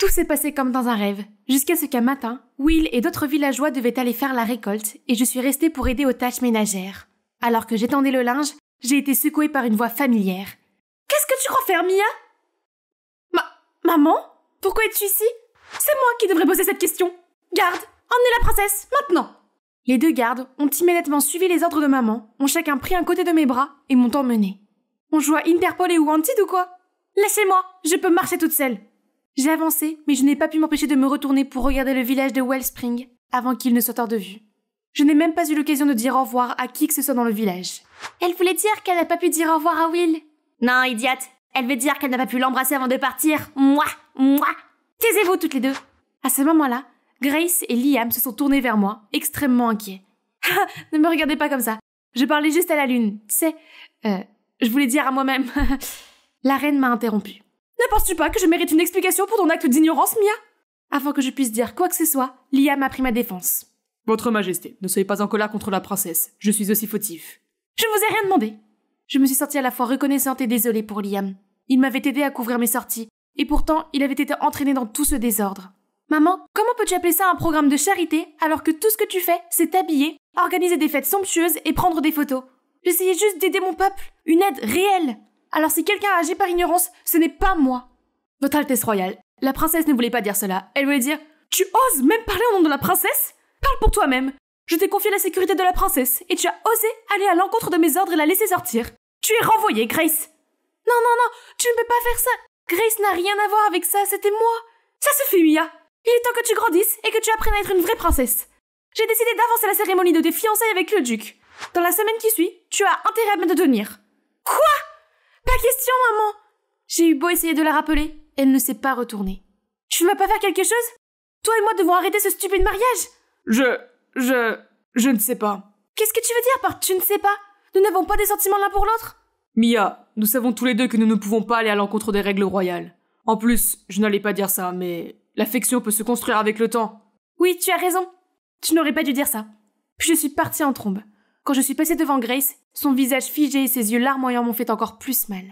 Tout s'est passé comme dans un rêve, jusqu'à ce qu'un matin, Will et d'autres villageois devaient aller faire la récolte et je suis restée pour aider aux tâches ménagères. Alors que j'étendais le linge, j'ai été secouée par une voix familière. « Qu'est-ce que tu crois faire, Mia ?»« Maman ? Pourquoi es-tu ici ? C'est moi qui devrais poser cette question. Garde, emmenez la princesse, maintenant !» Les deux gardes ont immédiatement suivi les ordres de maman, ont chacun pris un côté de mes bras et m'ont emmenée. On joue à Interpol et Wanted ou quoi ? Lâchez-moi, je peux marcher toute seule. J'ai avancé, mais je n'ai pas pu m'empêcher de me retourner pour regarder le village de Wellspring avant qu'il ne soit hors de vue. Je n'ai même pas eu l'occasion de dire au revoir à qui que ce soit dans le village. Elle voulait dire qu'elle n'a pas pu dire au revoir à Will. Non, idiote. Elle veut dire qu'elle n'a pas pu l'embrasser avant de partir. Mouah, mouah. Taisez-vous toutes les deux. À ce moment-là, Grace et Liam se sont tournés vers moi, extrêmement inquiets. Ne me regardez pas comme ça. Je parlais juste à la lune. Tu sais, je voulais dire à moi-même. La reine m'a interrompue. Ne penses-tu pas que je mérite une explication pour ton acte d'ignorance, Mia ? Avant que je puisse dire quoi que ce soit, Liam a pris ma défense. Votre Majesté, ne soyez pas en colère contre la princesse. Je suis aussi fautif. Je ne vous ai rien demandé. Je me suis sentie à la fois reconnaissante et désolée pour Liam. Il m'avait aidé à couvrir mes sorties, et pourtant, il avait été entraîné dans tout ce désordre. Maman, comment peux-tu appeler ça un programme de charité alors que tout ce que tu fais, c'est t'habiller, organiser des fêtes somptueuses et prendre des photos ? J'essayais juste d'aider mon peuple, une aide réelle. Alors si quelqu'un a agi par ignorance, ce n'est pas moi. Votre Altesse royale, la princesse ne voulait pas dire cela. Elle voulait dire « Tu oses même parler au nom de la princesse ? Parle pour toi-même. Je t'ai confié la sécurité de la princesse et tu as osé aller à l'encontre de mes ordres et la laisser sortir. Tu es renvoyée, Grace. » Non, tu ne peux pas faire ça. Grace n'a rien à voir avec ça, c'était moi. Ça suffit, Mia. Il est temps que tu grandisses et que tu apprennes à être une vraie princesse. J'ai décidé d'avancer la cérémonie de tes fiançailles avec le duc. Dans la semaine qui suit, tu as intérêt à me devenir. Quoi ? Pas question, maman. J'ai eu beau essayer de la rappeler, elle ne s'est pas retournée. Tu ne vas pas faire quelque chose ? Toi et moi devons arrêter ce stupide mariage. Je ne sais pas. Qu'est-ce que tu veux dire par « tu ne sais pas » ? Nous n'avons pas des sentiments l'un pour l'autre ? Mia, nous savons tous les deux que nous ne pouvons pas aller à l'encontre des règles royales. En plus, je n'allais pas dire ça, mais l'affection peut se construire avec le temps. Oui, tu as raison. Tu n'aurais pas dû dire ça. Puis je suis partie en trombe. Quand je suis passée devant Grace, son visage figé et ses yeux larmoyants m'ont fait encore plus mal.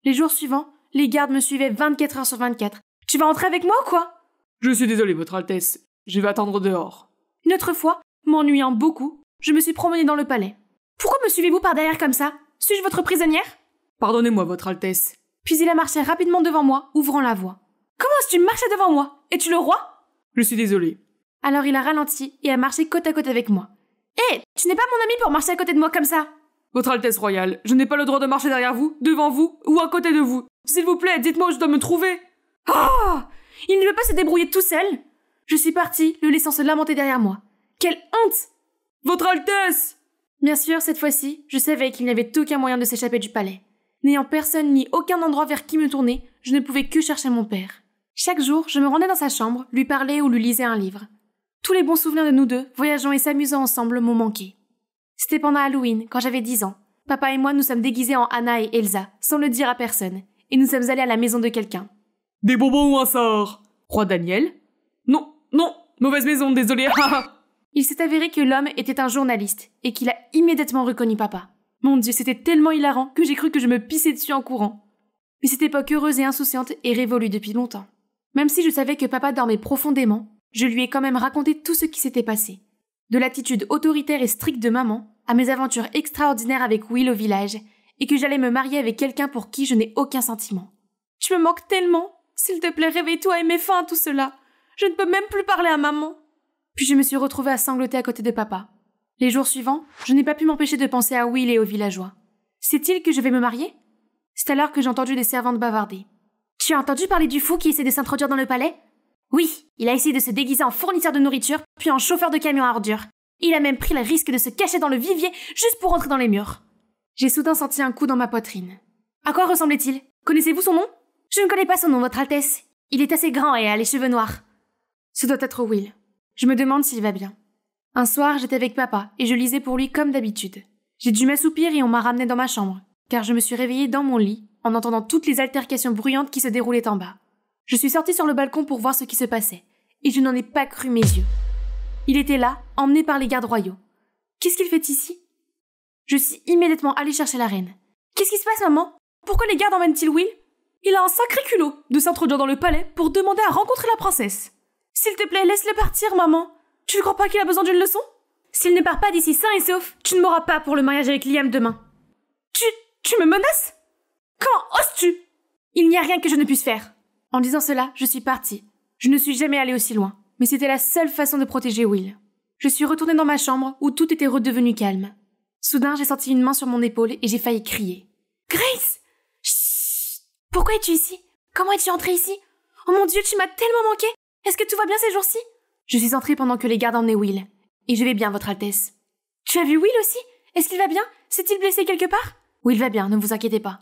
Les jours suivants, les gardes me suivaient 24 heures sur 24. Tu vas entrer avec moi ou quoi ? Je suis désolé, Votre Altesse. Je vais attendre dehors. Une autre fois, m'ennuyant beaucoup, je me suis promenée dans le palais. Pourquoi me suivez-vous par derrière comme ça ? Suis-je votre prisonnière ? Pardonnez-moi, Votre Altesse. Puis il a marché rapidement devant moi, ouvrant la voie. Comment est-ce que tu marchais devant moi ? Es-tu le roi ? Je suis désolé. Alors il a ralenti et a marché côte à côte avec moi. Hé, tu n'es pas mon ami pour marcher à côté de moi comme ça. Votre Altesse royale, je n'ai pas le droit de marcher derrière vous, devant vous ou à côté de vous. S'il vous plaît, dites-moi où je dois me trouver. Ah ! Il ne veut pas se débrouiller tout seul. Je suis partie, le laissant se lamenter derrière moi. Quelle honte ! Votre Altesse ! Bien sûr, cette fois-ci, je savais qu'il n'y avait aucun moyen de s'échapper du palais. N'ayant personne ni aucun endroit vers qui me tourner, je ne pouvais que chercher mon père. Chaque jour, je me rendais dans sa chambre, lui parlais ou lui lisais un livre. Tous les bons souvenirs de nous deux, voyageant et s'amusant ensemble, m'ont manqué. C'était pendant Halloween, quand j'avais 10 ans. Papa et moi nous sommes déguisés en Anna et Elsa, sans le dire à personne, et nous sommes allés à la maison de quelqu'un. Des bonbons ou un sort ? Roi Daniel ? Non, mauvaise maison, désolé. Il s'est avéré que l'homme était un journaliste, et qu'il a immédiatement reconnu papa. Mon Dieu, c'était tellement hilarant que j'ai cru que je me pissais dessus en courant. Mais cette époque heureuse et insouciante est révolue depuis longtemps. Même si je savais que papa dormait profondément, je lui ai quand même raconté tout ce qui s'était passé. De l'attitude autoritaire et stricte de maman, à mes aventures extraordinaires avec Will au village, et que j'allais me marier avec quelqu'un pour qui je n'ai aucun sentiment. Tu me manques tellement. S'il te plaît, réveille-toi et mets fin à tout cela. Je ne peux même plus parler à maman. Puis je me suis retrouvée à sangloter à côté de papa. Les jours suivants, je n'ai pas pu m'empêcher de penser à Will et aux villageois. Sait-il que je vais me marier ? C'est alors que j'ai entendu des servantes bavarder. Tu as entendu parler du fou qui essaie de s'introduire dans le palais ? Oui, il a essayé de se déguiser en fournisseur de nourriture, puis en chauffeur de camion à ordures. Il a même pris le risque de se cacher dans le vivier juste pour entrer dans les murs. J'ai soudain senti un coup dans ma poitrine. À quoi ressemblait-il ? Connaissez-vous son nom ? Je ne connais pas son nom, Votre Altesse. Il est assez grand et a les cheveux noirs. Ce doit être Will. Je me demande s'il va bien. Un soir, j'étais avec papa et je lisais pour lui comme d'habitude. J'ai dû m'assoupir et on m'a ramenée dans ma chambre, car je me suis réveillée dans mon lit en entendant toutes les altercations bruyantes qui se déroulaient en bas. Je suis sortie sur le balcon pour voir ce qui se passait, et je n'en ai pas cru mes yeux. Il était là, emmené par les gardes royaux. Qu'est-ce qu'il fait ici ? Je suis immédiatement allée chercher la reine. Qu'est-ce qui se passe, maman ? Pourquoi les gardes emmènent-ils Will ? Il a un sacré culot de s'introduire dans le palais pour demander à rencontrer la princesse. S'il te plaît, laisse-le partir, maman. Tu ne crois pas qu'il a besoin d'une leçon? S'il ne part pas d'ici sain et sauf, tu ne m'auras pas pour le mariage avec Liam demain. Tu me menaces? Quand oses-tu? Il n'y a rien que je ne puisse faire. En disant cela, je suis partie. Je ne suis jamais allée aussi loin, mais c'était la seule façon de protéger Will. Je suis retournée dans ma chambre où tout était redevenu calme. Soudain, j'ai senti une main sur mon épaule et j'ai failli crier. Grace! Chut! Pourquoi es-tu ici? Comment es-tu entrée ici? Oh mon Dieu, tu m'as tellement manqué! Est-ce que tout va bien ces jours-ci? Je suis entrée pendant que les gardes emmenaient Will. Et je vais bien, Votre Altesse. Tu as vu Will aussi? Est-ce qu'il va bien? S'est-il blessé quelque part? Oui, il va bien, ne vous inquiétez pas.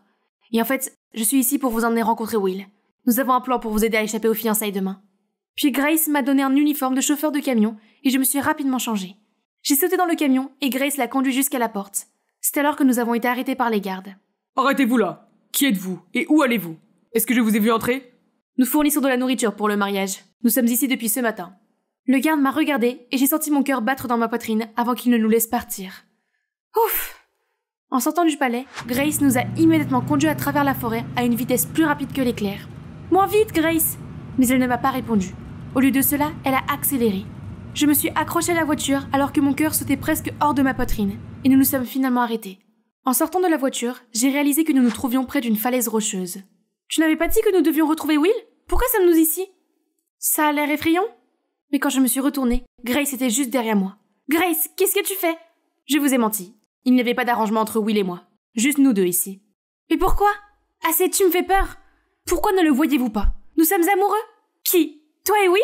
Et en fait, je suis ici pour vous emmener rencontrer Will. Nous avons un plan pour vous aider à échapper aux fiançailles demain. Puis Grace m'a donné un uniforme de chauffeur de camion et je me suis rapidement changée. J'ai sauté dans le camion et Grace l'a conduit jusqu'à la porte. C'est alors que nous avons été arrêtés par les gardes. Arrêtez-vous là! Qui êtes-vous? Et où allez-vous? Est-ce que je vous ai vu entrer? Nous fournissons de la nourriture pour le mariage. Nous sommes ici depuis ce matin. Le garde m'a regardé et j'ai senti mon cœur battre dans ma poitrine avant qu'il ne nous laisse partir. Ouf! En sortant du palais, Grace nous a immédiatement conduits à travers la forêt à une vitesse plus rapide que l'éclair. « Moins vite, Grace !» Mais elle ne m'a pas répondu. Au lieu de cela, elle a accéléré. Je me suis accrochée à la voiture alors que mon cœur sautait presque hors de ma poitrine, et nous nous sommes finalement arrêtés. En sortant de la voiture, j'ai réalisé que nous nous trouvions près d'une falaise rocheuse. « Tu n'avais pas dit que nous devions retrouver Will? Pourquoi sommes-nous ici ?» Ça a l'air effrayant. Mais quand je me suis retournée, Grace était juste derrière moi. « Grace, qu'est-ce que tu fais ?» Je vous ai menti. Il n'y avait pas d'arrangement entre Will et moi. Juste nous deux ici. Mais pourquoi? Assez, tu me fais peur. Pourquoi ne le voyez-vous pas? Nous sommes amoureux? Qui? Toi et Will?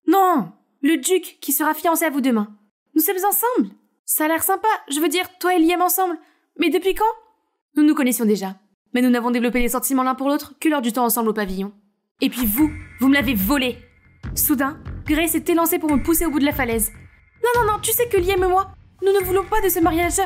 Non, le duc qui sera fiancé à vous demain. Nous sommes ensemble. Ça a l'air sympa, je veux dire, toi et Liam ensemble. Mais depuis quand? Nous nous connaissions déjà. Mais nous n'avons développé des sentiments l'un pour l'autre que lors du temps ensemble au pavillon. Et puis vous me l'avez volé. Soudain, Grace s'est élancée pour me pousser au bout de la falaise. Non, tu sais que Liam et moi, nous ne voulons pas de ce mariage.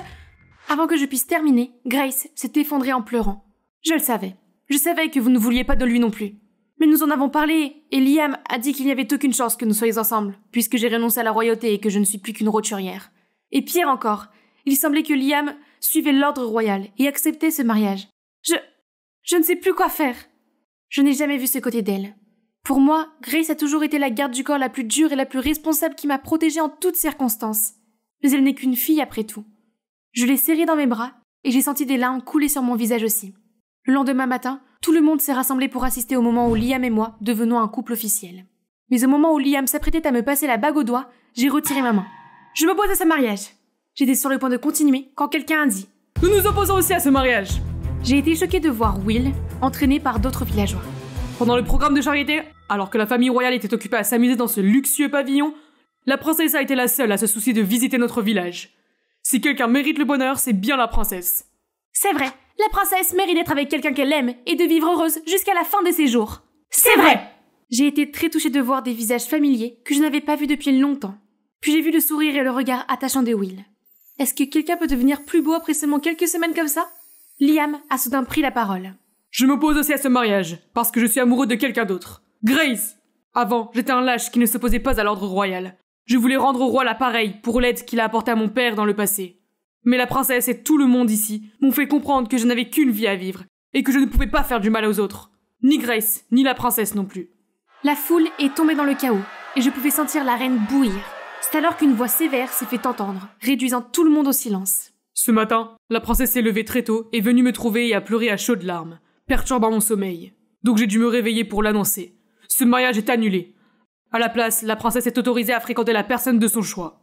Avant que je puisse terminer, Grace s'est effondrée en pleurant. Je le savais. Je savais que vous ne vouliez pas de lui non plus. Mais nous en avons parlé, et Liam a dit qu'il n'y avait aucune chance que nous soyons ensemble, puisque j'ai renoncé à la royauté et que je ne suis plus qu'une roturière. Et pire encore, il semblait que Liam suivait l'ordre royal et acceptait ce mariage. Je ne sais plus quoi faire. Je n'ai jamais vu ce côté d'elle. Pour moi, Grace a toujours été la garde du corps la plus dure et la plus responsable qui m'a protégée en toutes circonstances. Mais elle n'est qu'une fille après tout. Je l'ai serrée dans mes bras et j'ai senti des larmes couler sur mon visage aussi. Le lendemain matin, tout le monde s'est rassemblé pour assister au moment où Liam et moi devenons un couple officiel. Mais au moment où Liam s'apprêtait à me passer la bague au doigt, j'ai retiré ma main. Je m'oppose à ce mariage. J'étais sur le point de continuer quand quelqu'un a dit « Nous nous opposons aussi à ce mariage !» J'ai été choquée de voir Will entraîné par d'autres villageois. Pendant le programme de charité, alors que la famille royale était occupée à s'amuser dans ce luxueux pavillon, la princesse a été la seule à se soucier de visiter notre village. Si quelqu'un mérite le bonheur, c'est bien la princesse. C'est vrai, la princesse mérite d'être avec quelqu'un qu'elle aime et de vivre heureuse jusqu'à la fin de ses jours. C'est vrai! J'ai été très touchée de voir des visages familiers que je n'avais pas vus depuis longtemps. Puis j'ai vu le sourire et le regard attachant de Will. Est-ce que quelqu'un peut devenir plus beau après seulement quelques semaines comme ça? Liam a soudain pris la parole. Je m'oppose aussi à ce mariage, parce que je suis amoureux de quelqu'un d'autre. Grace! Avant, j'étais un lâche qui ne s'opposait pas à l'ordre royal. Je voulais rendre au roi l'appareil pour l'aide qu'il a apportée à mon père dans le passé. Mais la princesse et tout le monde ici m'ont fait comprendre que je n'avais qu'une vie à vivre, et que je ne pouvais pas faire du mal aux autres. Ni Grace, ni la princesse non plus. La foule est tombée dans le chaos, et je pouvais sentir la reine bouillir. C'est alors qu'une voix sévère s'est fait entendre, réduisant tout le monde au silence. Ce matin, la princesse s'est levée très tôt et venue me trouver et a pleuré à chaudes larmes, perturbant mon sommeil. Donc j'ai dû me réveiller pour l'annoncer. Ce mariage est annulé. À la place, la princesse est autorisée à fréquenter la personne de son choix.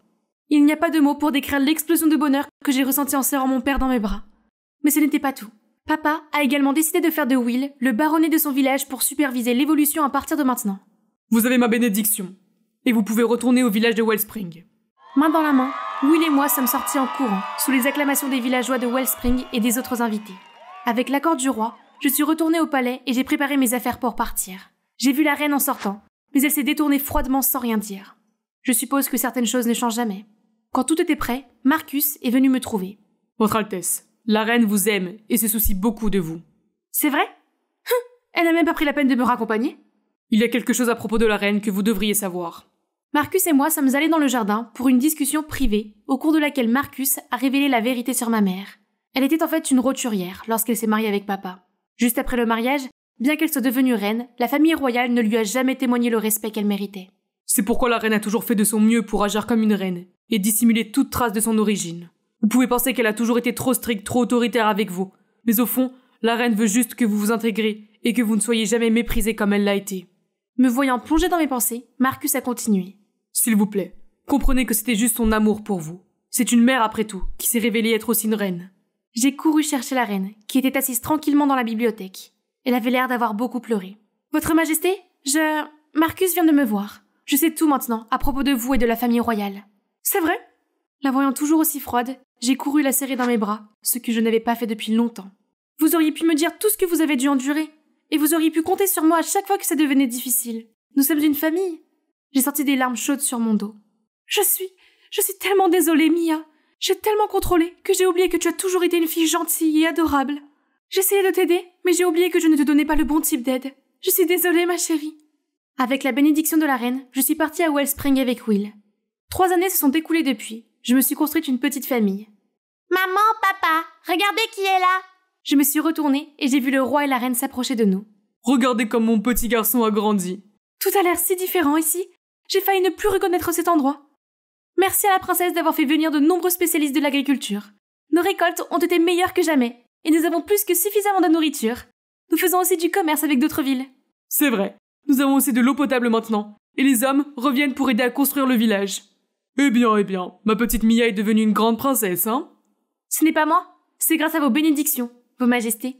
Il n'y a pas de mots pour décrire l'explosion de bonheur que j'ai ressentie en serrant mon père dans mes bras. Mais ce n'était pas tout. Papa a également décidé de faire de Will le baronnet de son village pour superviser l'évolution à partir de maintenant. Vous avez ma bénédiction. Et vous pouvez retourner au village de Wellspring. Main dans la main, Will et moi sommes sortis en courant, sous les acclamations des villageois de Wellspring et des autres invités. Avec l'accord du roi, je suis retournée au palais et j'ai préparé mes affaires pour partir. J'ai vu la reine en sortant, mais elle s'est détournée froidement sans rien dire. Je suppose que certaines choses ne changent jamais. Quand tout était prêt, Marcus est venu me trouver. Votre Altesse, la reine vous aime et se soucie beaucoup de vous. C'est vrai? Elle n'a même pas pris la peine de me raccompagner. Il y a quelque chose à propos de la reine que vous devriez savoir. Marcus et moi sommes allés dans le jardin pour une discussion privée, au cours de laquelle Marcus a révélé la vérité sur ma mère. Elle était en fait une roturière lorsqu'elle s'est mariée avec papa. Juste après le mariage, Bien qu'elle soit devenue reine, la famille royale ne lui a jamais témoigné le respect qu'elle méritait. C'est pourquoi la reine a toujours fait de son mieux pour agir comme une reine et dissimuler toute trace de son origine. Vous pouvez penser qu'elle a toujours été trop stricte, trop autoritaire avec vous, mais au fond, la reine veut juste que vous vous intégrez et que vous ne soyez jamais méprisé comme elle l'a été. Me voyant plonger dans mes pensées, Marcus a continué. S'il vous plaît, comprenez que c'était juste son amour pour vous. C'est une mère après tout, qui s'est révélée être aussi une reine. J'ai couru chercher la reine, qui était assise tranquillement dans la bibliothèque. Elle avait l'air d'avoir beaucoup pleuré. Votre Majesté, Marcus vient de me voir. Je sais tout maintenant, à propos de vous et de la famille royale. C'est vrai? La voyant toujours aussi froide, j'ai couru la serrer dans mes bras, ce que je n'avais pas fait depuis longtemps. Vous auriez pu me dire tout ce que vous avez dû endurer, et vous auriez pu compter sur moi à chaque fois que ça devenait difficile. Nous sommes une famille. J'ai sorti des larmes chaudes sur mon dos. Je suis tellement désolée, Mia. J'ai tellement contrôlé que j'ai oublié que tu as toujours été une fille gentille et adorable. J'essayais de t'aider, mais j'ai oublié que je ne te donnais pas le bon type d'aide. Je suis désolée, ma chérie. Avec la bénédiction de la reine, je suis partie à Wellspring avec Will. 3 années se sont écoulées depuis. Je me suis construite une petite famille. Maman, papa, regardez qui est là. Je me suis retournée et j'ai vu le roi et la reine s'approcher de nous. Regardez comme mon petit garçon a grandi. Tout a l'air si différent ici. J'ai failli ne plus reconnaître cet endroit. Merci à la princesse d'avoir fait venir de nombreux spécialistes de l'agriculture. Nos récoltes ont été meilleures que jamais, et nous avons plus que suffisamment de nourriture. Nous faisons aussi du commerce avec d'autres villes. C'est vrai, nous avons aussi de l'eau potable maintenant, et les hommes reviennent pour aider à construire le village. Eh bien, ma petite Mia est devenue une grande princesse, hein? Ce n'est pas moi, c'est grâce à vos bénédictions, vos majestés.